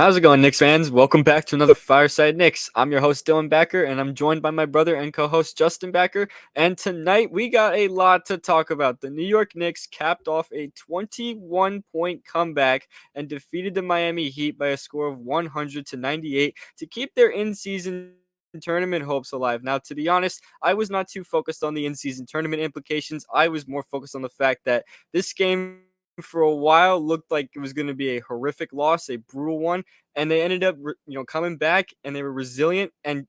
How's it going, Knicks fans? Welcome back to another Fireside Knicks. I'm your host, Dylan Backer, and I'm joined by my brother and co host, Justin Backer. And tonight we got a lot to talk about. The New York Knicks capped off a 21-point comeback and defeated the Miami Heat by a score of 100-98 to keep their in season tournament hopes alive. Now, to be honest, I was not too focused on the in season tournament implications. I was more focused on the fact that this game for a while looked like it was going to be a horrific loss, a brutal one, and they ended up coming back, and they were resilient and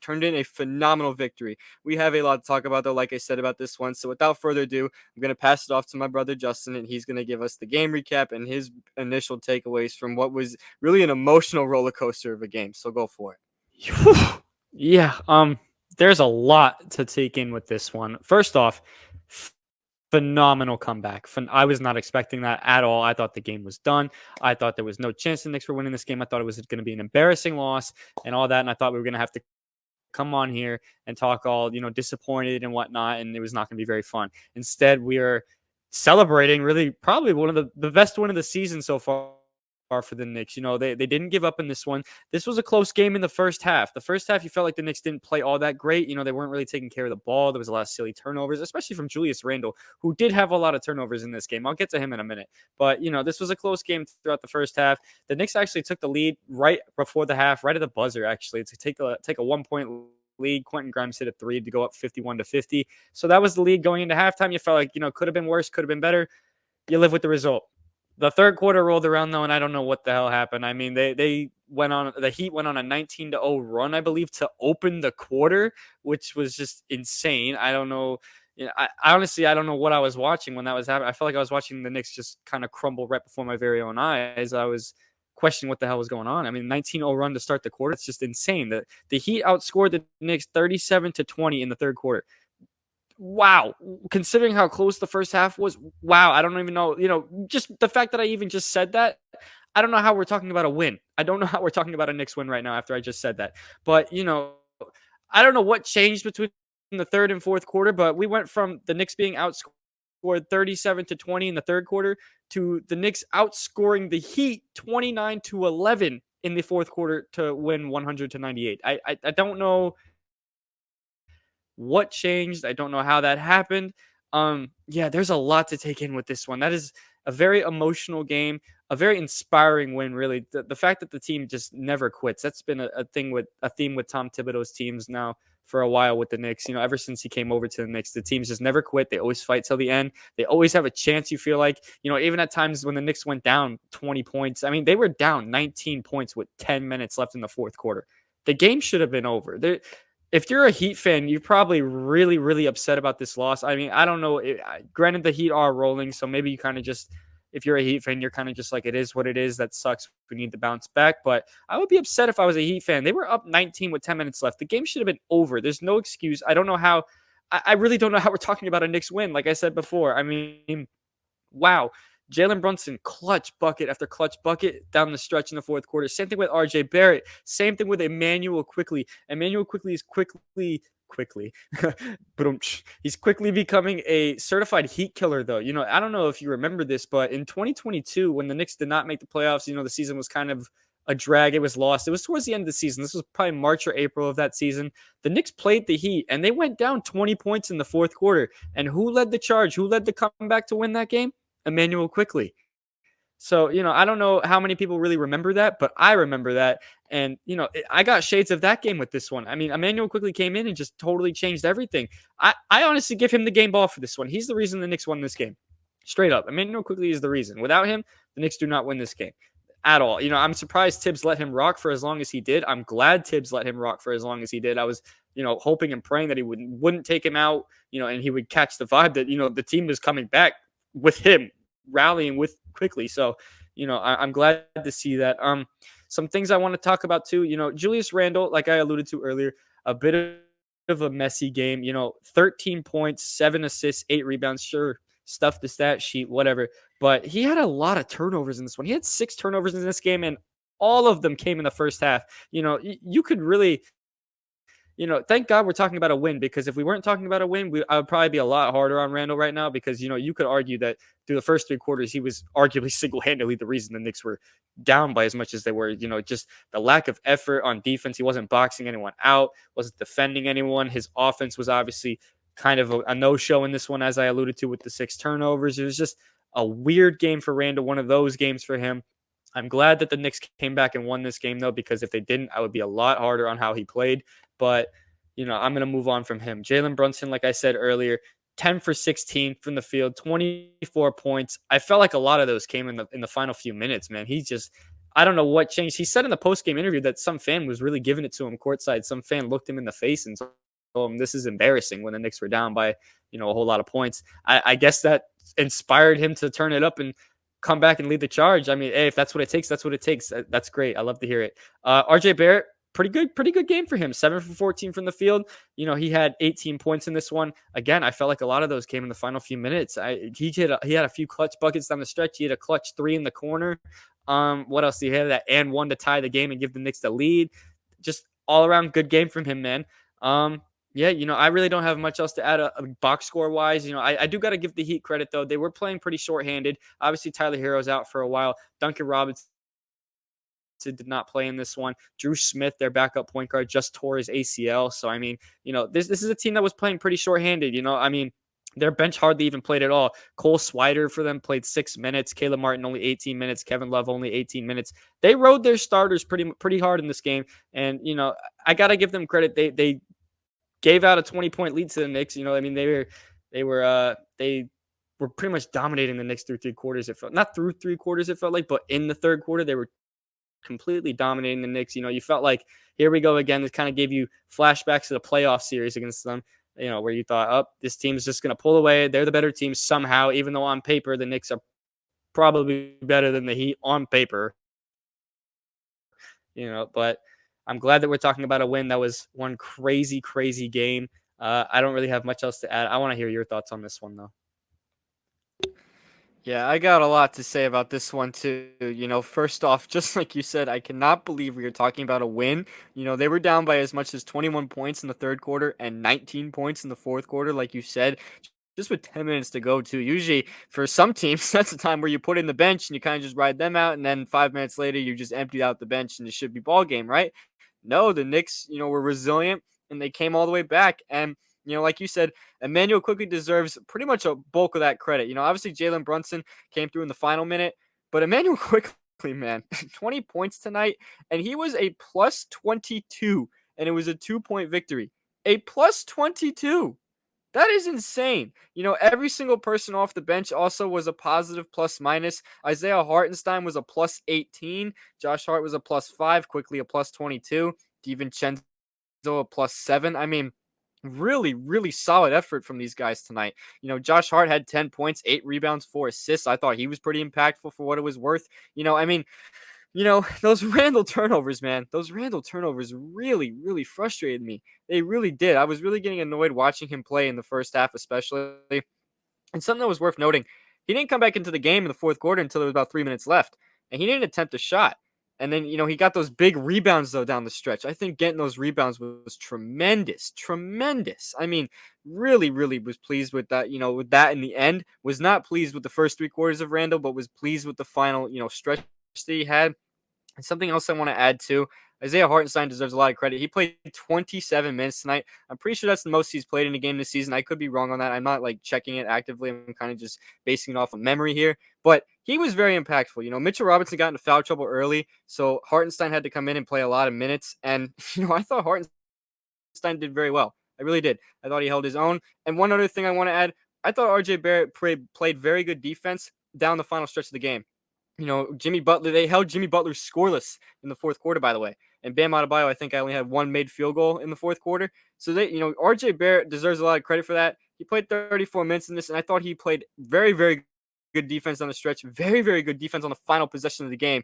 turned in a phenomenal victory. We have a lot to talk about, though, like I said, about this one. So without further ado, I'm going to pass it off to my brother Justin, and he's going to give us the game recap and his initial takeaways from what was really an emotional roller coaster of a game. So go for it. Yeah, there's a lot to take in with this one. First off, phenomenal comeback. I was not expecting that at all. I thought the game was done. I thought there was no chance the Knicks were winning this game. I thought it was going to be an embarrassing loss and all that. And I thought we were going to have to come on here and talk all, disappointed and whatnot. And it was not going to be very fun. Instead, we are celebrating really probably one of the best win of the season so far for the Knicks. They didn't give up in this one. This was a close game in the first half. The first half, you felt like the Knicks didn't play all that great. They weren't really taking care of the ball. There was a lot of silly turnovers, especially from Julius Randle, who did have a lot of turnovers in this game. I'll get to him in a minute. But, this was a close game throughout the first half. The Knicks actually took the lead right before the half, right at the buzzer, actually, to take a 1-point lead. Quentin Grimes hit a three to go up 51-50. So that was the lead going into halftime. You felt like, could have been worse, could have been better. You live with the result. The third quarter rolled around, though, and I don't know what the hell happened. I mean, the Heat went on a 19-0 run, I believe, to open the quarter, which was just insane. I don't know. I honestly, I don't know what I was watching when that was happening. I felt like I was watching the Knicks just kind of crumble right before my very own eyes. I was questioning what the hell was going on. I mean, 19-0 run to start the quarter. It's just insane. The Heat outscored the Knicks 37-20 in the third quarter. Wow, considering how close the first half was, wow, I don't even know, just the fact that I even just said that, I don't know how we're talking about a win. I don't know how we're talking about a Knicks win right now after I just said that. But, I don't know what changed between the third and fourth quarter, but we went from the Knicks being outscored 37-20 in the third quarter to the Knicks outscoring the Heat 29-11 in the fourth quarter to win 100-98. I don't know what changed. I don't know how that happened. Yeah, there's a lot to take in with this one. That is a very emotional game, a very inspiring win, really. The fact that the team just never quits. That's been a theme with Tom Thibodeau's teams now for a while with the Knicks. Ever since he came over to the Knicks, the teams just never quit. They always fight till the end. They always have a chance, you feel like. Even at times when the Knicks went down 20 points, I mean, they were down 19 points with 10 minutes left in the fourth quarter. The game should have been over. If you're a Heat fan, you're probably really, really upset about this loss. I mean, I don't know. Granted, the Heat are rolling, so maybe you kind of just, if you're a Heat fan, you're kind of just like, it is what it is. That sucks. We need to bounce back. But I would be upset if I was a Heat fan. They were up 19 with 10 minutes left. The game should have been over. There's no excuse. I don't know how. I really don't know how we're talking about a Knicks win. Like I said before, I mean, wow. Jalen Brunson, clutch bucket after clutch bucket down the stretch in the fourth quarter. Same thing with RJ Barrett. Same thing with Emmanuel Quickly. Emmanuel Quickly is quickly, he's quickly becoming a certified Heat killer, though. I don't know if you remember this, but in 2022, when the Knicks did not make the playoffs, the season was kind of a drag. It was lost. It was towards the end of the season. This was probably March or April of that season. The Knicks played the Heat, and they went down 20 points in the fourth quarter. And who led the charge? Who led the comeback to win that game? Emmanuel Quickly. So, I don't know how many people really remember that, but I remember that. And, I got shades of that game with this one. I mean, Emmanuel Quickly came in and just totally changed everything. I honestly give him the game ball for this one. He's the reason the Knicks won this game. Straight up. Emmanuel Quickly is the reason. Without him, the Knicks do not win this game at all. I'm surprised Tibbs let him rock for as long as he did. I'm glad Tibbs let him rock for as long as he did. I was, hoping and praying that he wouldn't take him out, and he would catch the vibe that, the team was coming back with him rallying with Quickly. So, I'm glad to see that. Some things I want to talk about too, Julius Randle, like I alluded to earlier, a bit of a messy game, 13 points, 7 assists, 8 rebounds. Sure, stuff the stat sheet, whatever. But he had a lot of turnovers in this one. He had 6 turnovers in this game, and all of them came in the first half. You could really thank God we're talking about a win, because if we weren't talking about a win, I would probably be a lot harder on Randall right now, because, you could argue that through the first 3 quarters, he was arguably single handedly the reason the Knicks were down by as much as they were. Just the lack of effort on defense. He wasn't boxing anyone out, wasn't defending anyone. His offense was obviously kind of a no show in this one, as I alluded to with the 6 turnovers. It was just a weird game for Randall, one of those games for him. I'm glad that the Knicks came back and won this game, though, because if they didn't, I would be a lot harder on how he played. But, I'm going to move on from him. Jalen Brunson, like I said earlier, 10 for 16 from the field, 24 points. I felt like a lot of those came in the final few minutes, man. I don't know what changed. He said in the post-game interview that some fan was really giving it to him courtside. Some fan looked him in the face and told him this is embarrassing when the Knicks were down by, a whole lot of points. I guess that inspired him to turn it up and come back and lead the charge. I mean, hey, if that's what it takes, that's what it takes. That's great. I love to hear it. RJ Barrett, pretty good game for him. 7 for 14 from the field. He had 18 points in this one. Again, I felt like a lot of those came in the final few minutes. He had a few clutch buckets down the stretch. He had a clutch 3 in the corner. What else? He had that and one to tie the game and give the Knicks the lead. Just all around good game from him, man. Yeah, I really don't have much else to add a box score wise. I do got to give the Heat credit, though. They were playing pretty shorthanded. Obviously, Tyler Hero's out for a while. Duncan Robinson did not play in this one. Drew Smith, their backup point guard, just tore his ACL. So, I mean, this is a team that was playing pretty shorthanded. I mean, their bench hardly even played at all. Cole Swider for them played 6 minutes. Caleb Martin only 18 minutes. Kevin Love only 18 minutes. They rode their starters pretty hard in this game. And, I got to give them credit. They gave out a 20-point lead to the Knicks. I mean, they were pretty much dominating the Knicks through 3 quarters. It felt not through 3 quarters. It felt like, but in the third quarter, they were completely dominating the Knicks. You felt like, here we go again. This kind of gave you flashbacks to the playoff series against them. Where you thought, oh, this team's just going to pull away. They're the better team somehow, even though on paper the Knicks are probably better than the Heat on paper. But I'm glad that we're talking about a win. That was one crazy, crazy game. I don't really have much else to add. I want to hear your thoughts on this one, though. Yeah, I got a lot to say about this one too. First off, just like you said, I cannot believe we are talking about a win. They were down by as much as 21 points in the third quarter and 19 points in the fourth quarter, like you said, just with 10 minutes to go too. Usually for some teams, that's the time where you put in the bench and you kind of just ride them out, and then 5 minutes later you just emptied out the bench and it should be ball game, right? No, the Knicks, were resilient and they came all the way back. And like you said, Emmanuel quickly deserves pretty much a bulk of that credit. Obviously Jalen Brunson came through in the final minute, but Emmanuel quickly, man, 20 points tonight, and he was a plus 22, and it was a 2-point victory. A plus 22. That is insane. Every single person off the bench also was a positive plus minus. Isaiah Hartenstein was a plus 18. Josh Hart was a plus 5, quickly a plus 22. DiVincenzo a plus 7. I mean, really, really solid effort from these guys tonight. Josh Hart had 10 points, 8 rebounds, 4 assists. I thought he was pretty impactful for what it was worth. I mean, those Randall turnovers, man, those Randall turnovers really, really frustrated me. They really did. I was really getting annoyed watching him play in the first half, especially. And something that was worth noting, he didn't come back into the game in the fourth quarter until there was about 3 minutes left. And he didn't attempt a shot. And then, he got those big rebounds, though, down the stretch. I think getting those rebounds was tremendous. Tremendous. I mean, really, really was pleased with that, with that in the end. Was not pleased with the first 3 quarters of Randall, but was pleased with the final, stretch that he had. And something else I want to add too, Isaiah Hartenstein deserves a lot of credit. He played 27 minutes tonight. I'm pretty sure that's the most he's played in a game this season. I could be wrong on that. I'm not checking it actively. I'm kind of just basing it off of memory here. But he was very impactful. Mitchell Robinson got into foul trouble early, so Hartenstein had to come in and play a lot of minutes. And I thought Hartenstein did very well. I really did. I thought he held his own. And one other thing I want to add, I thought RJ Barrett played very good defense down the final stretch of the game. Jimmy Butler, they held Jimmy Butler scoreless in the fourth quarter, by the way. And Bam Adebayo, I think I only had 1 made field goal in the fourth quarter. So RJ Barrett deserves a lot of credit for that. He played 34 minutes in this, and I thought he played very, very good defense on the stretch. Very, very good defense on the final possession of the game.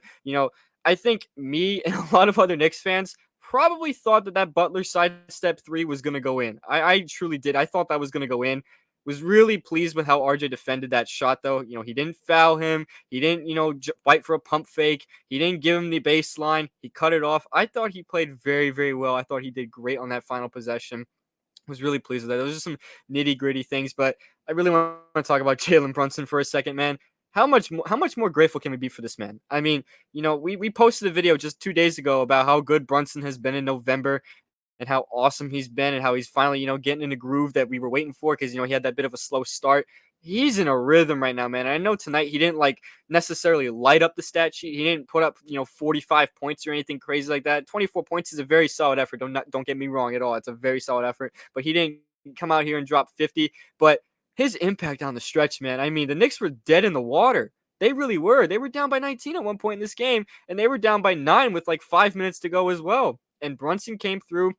I think me and a lot of other Knicks fans probably thought that Butler sidestep 3 was going to go in. I truly did. I thought that was going to go in. Was really pleased with how RJ defended that shot, though. He didn't foul him. He didn't, fight for a pump fake. He didn't give him the baseline. He cut it off. I thought he played very, very well. I thought he did great on that final possession. Was really pleased with that. Those are some nitty gritty things, but I really want to talk about Jalen Brunson for a second, man. How much more grateful can we be for this man? I mean, we posted a video just 2 days ago about how good Brunson has been in November and how awesome he's been and how he's finally, getting in a groove that we were waiting for because, he had that bit of a slow start. He's in a rhythm right now, man. I know tonight he didn't like necessarily light up the stat sheet. He didn't put up, 45 points or anything crazy like that. 24 points is a very solid effort. Don't get me wrong at all. It's a very solid effort, but he didn't come out here and drop 50. But his impact on the stretch, man. I mean, the Knicks were dead in the water. They really were. They were down by 19 at one point in this game, and they were down by 9 with like 5 minutes to go as well. And Brunson came through,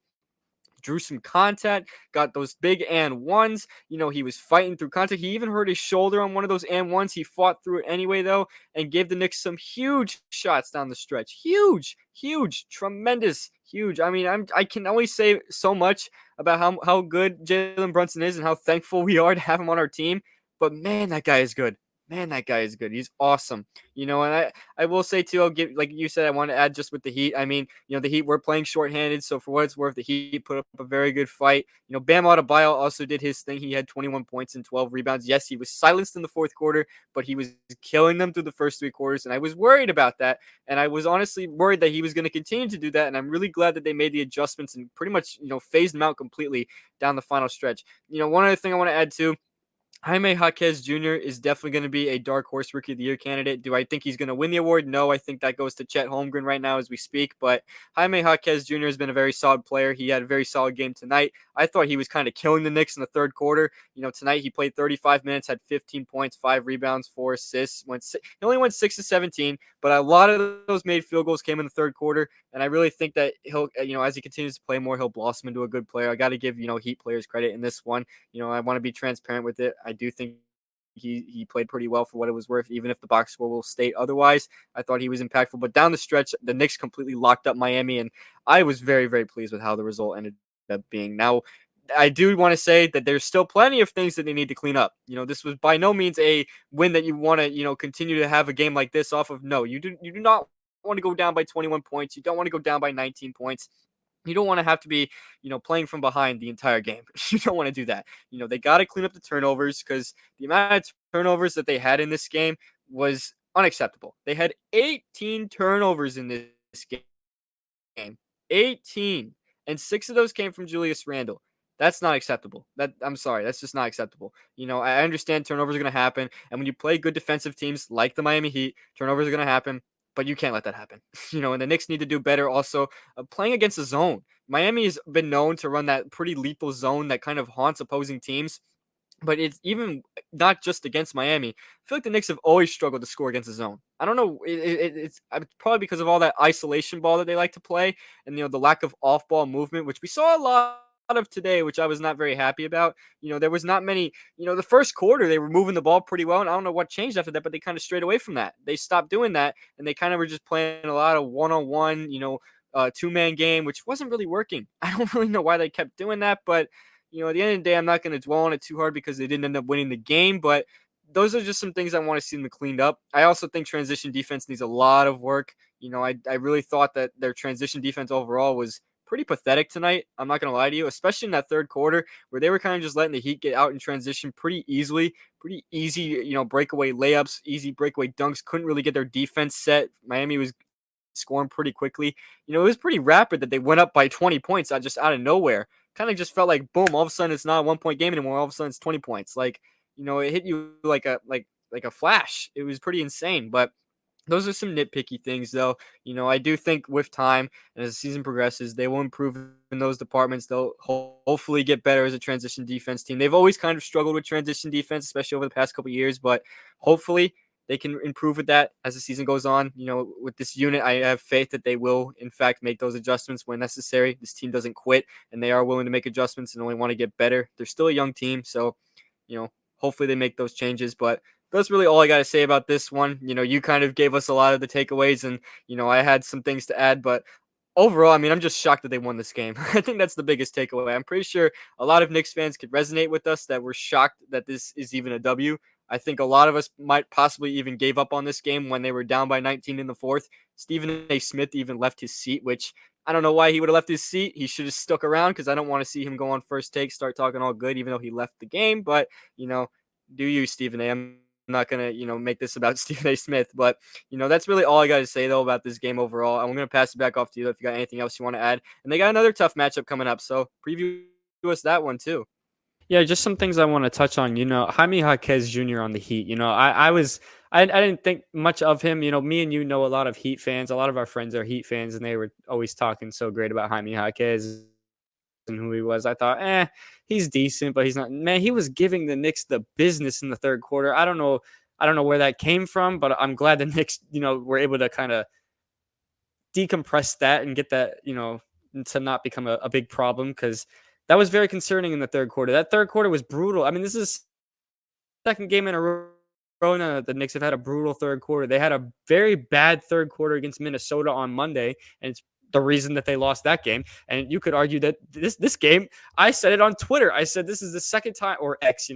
drew some contact, got those big and ones. He was fighting through contact. He even hurt his shoulder on one of those and ones. He fought through it anyway, though, and gave the Knicks some huge shots down the stretch. Huge, huge, tremendous, huge. I mean, I can only say so much about how good Jalen Brunson is and how thankful we are to have him on our team. But man, that guy is good. Man, that guy is good. He's awesome. And I will say too, I'll give, like you said, I want to add just with the Heat. I mean, the Heat were playing shorthanded, so for what it's worth, the Heat put up a very good fight. Bam Adebayo also did his thing. He had 21 points and 12 rebounds. Yes, he was silenced in the fourth quarter, but he was killing them through the first three quarters, and I was worried about that. And I was honestly worried that he was going to continue to do that, and I'm really glad that they made the adjustments and pretty much, phased him out completely down the final stretch. One other thing I want to add too, Jaime Jaquez Jr. is definitely going to be a dark horse rookie of the year candidate. Do I think he's going to win the award? No, I think that goes to Chet Holmgren right now as we speak. But Jaime Jaquez Jr. has been a very solid player. He had a very solid game tonight. I thought he was kind of killing the Knicks in the third quarter. Tonight he played 35 minutes, had 15 points, 5 rebounds, 4 assists. He only went 6 to 17, but a lot of those made field goals came in the third quarter. And I really think that he'll, as he continues to play more, he'll blossom into a good player. I got to give, Heat players credit in this one. I want to be transparent with it. I do think he played pretty well for what it was worth, even if the box score will state otherwise. I thought he was impactful. But down the stretch, the Knicks completely locked up Miami, and I was very, very pleased with how the result ended up being. Now, I do want to say that there's still plenty of things that they need to clean up. This was by no means a win that you want to, continue to have a game like this off of. No, you do not want to go down by 21 points. You don't want to go down by 19 points. You don't want to have to be, playing from behind the entire game. You don't want to do that. They got to clean up the turnovers because the amount of turnovers that they had in this game was unacceptable. They had 18 turnovers in this game. 18. And 6 of those came from Julius Randle. That's not acceptable. I'm sorry. That's just not acceptable. I understand turnovers are going to happen. And when you play good defensive teams like the Miami Heat, turnovers are going to happen. But you can't let that happen. And the Knicks need to do better also playing against the zone. Miami has been known to run that pretty lethal zone that kind of haunts opposing teams. But it's even not just against Miami. I feel like the Knicks have always struggled to score against the zone. I don't know. It's probably because of all that isolation ball that they like to play and, the lack of off-ball movement, which we saw a lot of today, which I was not very happy about. There was not many, the first quarter, they were moving the ball pretty well. And I don't know what changed after that, but they kind of strayed away from that. They stopped doing that. And they kind of were just playing a lot of one-on-one, two-man game, which wasn't really working. I don't really know why they kept doing that, but at the end of the day, I'm not going to dwell on it too hard because they didn't end up winning the game, but those are just some things I want to see them cleaned up. I also think transition defense needs a lot of work. I really thought that their transition defense overall was pretty pathetic tonight. I'm not going to lie to you, especially in that third quarter where they were kind of just letting the Heat get out in transition pretty easily, pretty easy, breakaway layups, easy breakaway dunks. Couldn't really get their defense set. Miami was scoring pretty quickly. It was pretty rapid that they went up by 20 points just out of nowhere. Kind of just felt like boom, all of a sudden it's not a 1 point game anymore. All of a sudden it's 20 points. Like, it hit you like a flash. It was pretty insane. But those are some nitpicky things, though. I do think with time and as the season progresses, they will improve in those departments. They'll hopefully get better as a transition defense team. They've always kind of struggled with transition defense, especially over the past couple of years, but hopefully they can improve with that as the season goes on. With this unit, I have faith that they will, in fact, make those adjustments when necessary. This team doesn't quit, and they are willing to make adjustments and only want to get better. They're still a young team, so, hopefully they make those changes. But that's really all I got to say about this one. You kind of gave us a lot of the takeaways, and, I had some things to add, but overall, I mean, I'm just shocked that they won this game. I think that's the biggest takeaway. I'm pretty sure a lot of Knicks fans could resonate with us that we're shocked that this is even a W. I think a lot of us might possibly even gave up on this game when they were down by 19 in the fourth. Stephen A. Smith even left his seat, which I don't know why he would have left his seat. He should have stuck around because I don't want to see him go on first take, start talking all good, even though he left the game. But, you know, do you, Stephen A. I'm not going to, make this about Stephen A. Smith, but that's really all I got to say, though, about this game overall. I'm going to pass it back off to you if you got anything else you want to add. And they got another tough matchup coming up, so preview us that one, too. Yeah, just some things I want to touch on. Jaime Jaquez Jr. on the Heat. I didn't think much of him. Me and you know a lot of Heat fans. A lot of our friends are Heat fans, and they were always talking so great about Jaime Jaquez and who he was. I thought, he's decent, but he's not. Man, he was giving the Knicks the business in the third quarter. I don't know. I don't know where that came from, but I'm glad the Knicks, were able to kind of decompress that and get that, to not become a big problem, because that was very concerning in the third quarter. That third quarter was brutal. I mean, this is second game in a row now that the Knicks have had a brutal third quarter. They had a very bad third quarter against Minnesota on Monday, and it's the reason that they lost that game. And you could argue that this game, I said it on Twitter. I said this is the second time, or X,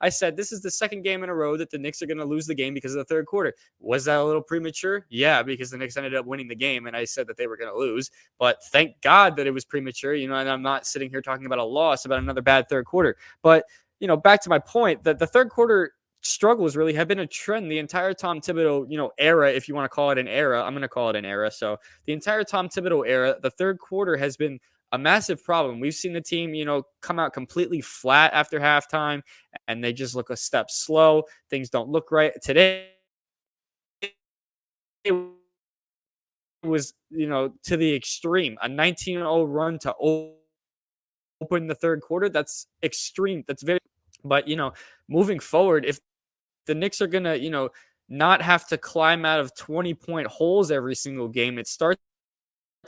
I said this is the second game in a row that the Knicks are going to lose the game because of the third quarter. Was that a little premature? Yeah, because the Knicks ended up winning the game, and I said that they were going to lose. But thank God that it was premature, and I'm not sitting here talking about a loss, about another bad third quarter. But back to my point, that the third quarter struggles really have been a trend the entire Tom Thibodeau, era, if you want to call it an era. I'm going to call it an era. So the entire Tom Thibodeau era, the third quarter has been a massive problem. We've seen the team, come out completely flat after halftime, and they just look a step slow. Things don't look right. Today it was, to the extreme, a 19-0 run to open the third quarter. That's extreme. That's very, but moving forward, if the Knicks are going to, not have to climb out of 20-point holes every single game, it starts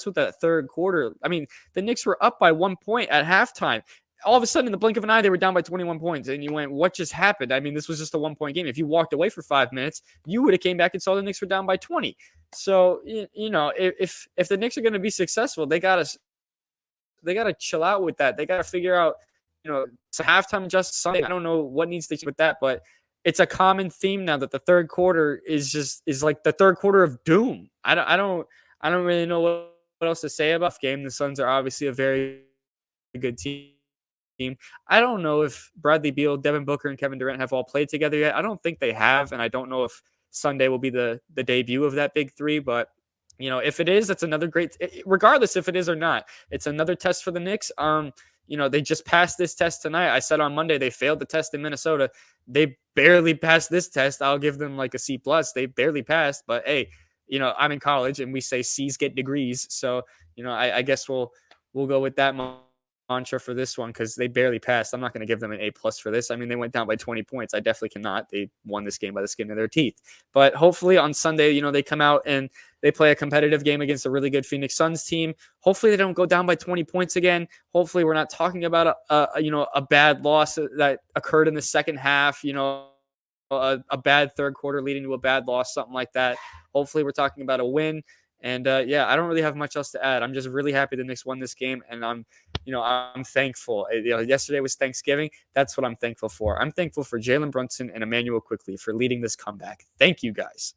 with that third quarter. I mean, the Knicks were up by 1 point at halftime. All of a sudden, in the blink of an eye, they were down by 21 points. And you went, what just happened? I mean, this was just a 1 point game. If you walked away for 5 minutes, you would have came back and saw the Knicks were down by 20. So, if the Knicks are going to be successful, they got to chill out with that. They got to figure out, it's a halftime adjust Sunday. I don't know what needs to change with that, but it's a common theme now that the third quarter is like the third quarter of doom. I don't really know what else to say about the game. The Suns are obviously a very good team. I don't know if Bradley Beal, Devin Booker, and Kevin Durant have all played together yet. I don't think they have, and I don't know if Sunday will be the debut of that big three. But if it is, that's another great. Regardless if it is or not, it's another test for the Knicks. They just passed this test tonight. I said on Monday they failed the test in Minnesota. They barely passed this test. I'll give them like a C plus. They barely passed, but hey, I'm in college and we say C's get degrees. So, I guess we'll go with that mantra for this one, because they barely passed. I'm not going to give them an A plus for this. I mean, they went down by 20 points. I definitely cannot. They won this game by the skin of their teeth. But hopefully on Sunday, they come out and they play a competitive game against a really good Phoenix Suns team. Hopefully they don't go down by 20 points again. Hopefully we're not talking about a bad loss that occurred in the second half, a bad third quarter leading to a bad loss, something like that. Hopefully we're talking about a win. And I don't really have much else to add. I'm just really happy the Knicks won this game, and I'm thankful. Yesterday was Thanksgiving. That's what I'm thankful for. I'm thankful for Jalen Brunson and Emmanuel Quickly for leading this comeback. Thank you, guys.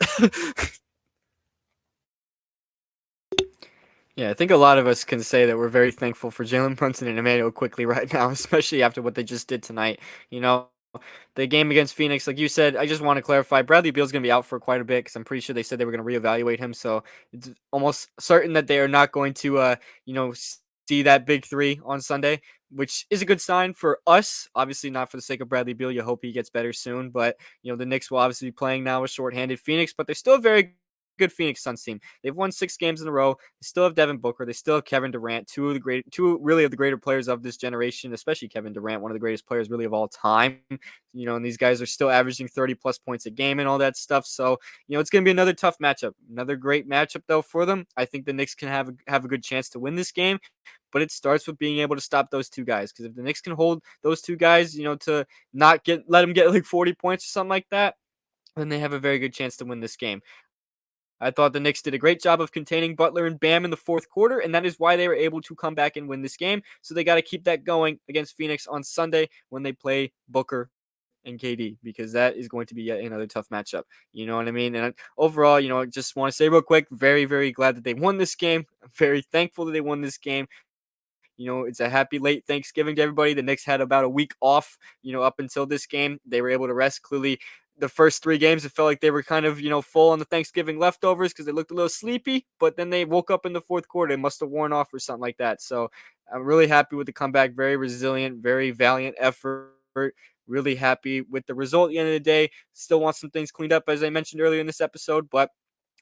Yeah, I think a lot of us can say that we're very thankful for Jalen Brunson and Emmanuel Quickly right now, especially after what they just did tonight. The game against Phoenix, like you said, I just want to clarify, Bradley Beal's going to be out for quite a bit because I'm pretty sure they said they were going to reevaluate him. So it's almost certain that they are not going to, see that big three on Sunday, which is a good sign for us. Obviously, not for the sake of Bradley Beal. You hope he gets better soon. But, the Knicks will obviously be playing now with shorthanded Phoenix, but they're still a very good Phoenix Suns team. They've won 6 games in a row. They still have Devin Booker. They still have Kevin Durant, two really of the greater players of this generation, especially Kevin Durant, one of the greatest players really of all time. And these guys are still averaging 30 plus points a game and all that stuff. So, it's going to be another tough matchup. Another great matchup though for them. I think the Knicks can have a good chance to win this game, but it starts with being able to stop those two guys. Because if the Knicks can hold those two guys, to not let them get like 40 points or something like that, then they have a very good chance to win this game. I thought the Knicks did a great job of containing Butler and Bam in the fourth quarter, and that is why they were able to come back and win this game. So they got to keep that going against Phoenix on Sunday when they play Booker and KD, because that is going to be yet another tough matchup. You know what I mean? And overall, I just want to say real quick, very, very glad that they won this game. I'm very thankful that they won this game. It's a happy late Thanksgiving to everybody. The Knicks had about a week off, up until this game. They were able to rest. Clearly, the first three games, it felt like they were kind of, full on the Thanksgiving leftovers because they looked a little sleepy, but then they woke up in the fourth quarter. It must have worn off or something like that. So I'm really happy with the comeback. Very resilient, very valiant effort. Really happy with the result at the end of the day. Still want some things cleaned up, as I mentioned earlier in this episode, but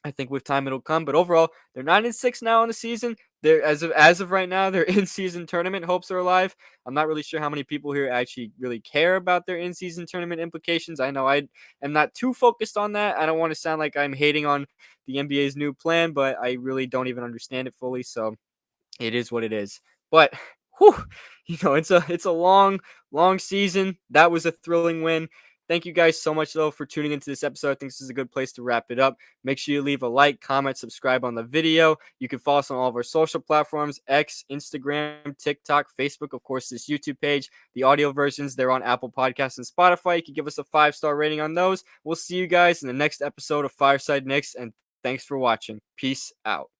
I think with time it'll come. But overall, they're 9-6 now in the season. They're as of right now, their in-season tournament hopes are alive. I'm not really sure how many people here actually really care about their in-season tournament implications. I know I am not too focused on that. I don't want to sound like I'm hating on the NBA's new plan, but I really don't even understand it fully. So it is what it is. But whew, it's a long season. That was a thrilling win. Thank you guys so much though for tuning into this episode. I think this is a good place to wrap it up. Make sure you leave a like, comment, subscribe on the video. You can follow us on all of our social platforms: X, Instagram, TikTok, Facebook, of course, this YouTube page. The audio versions, they're on Apple Podcasts and Spotify. You can give us a 5-star rating on those. We'll see you guys in the next episode of Fireside Knicks, and thanks for watching. Peace out.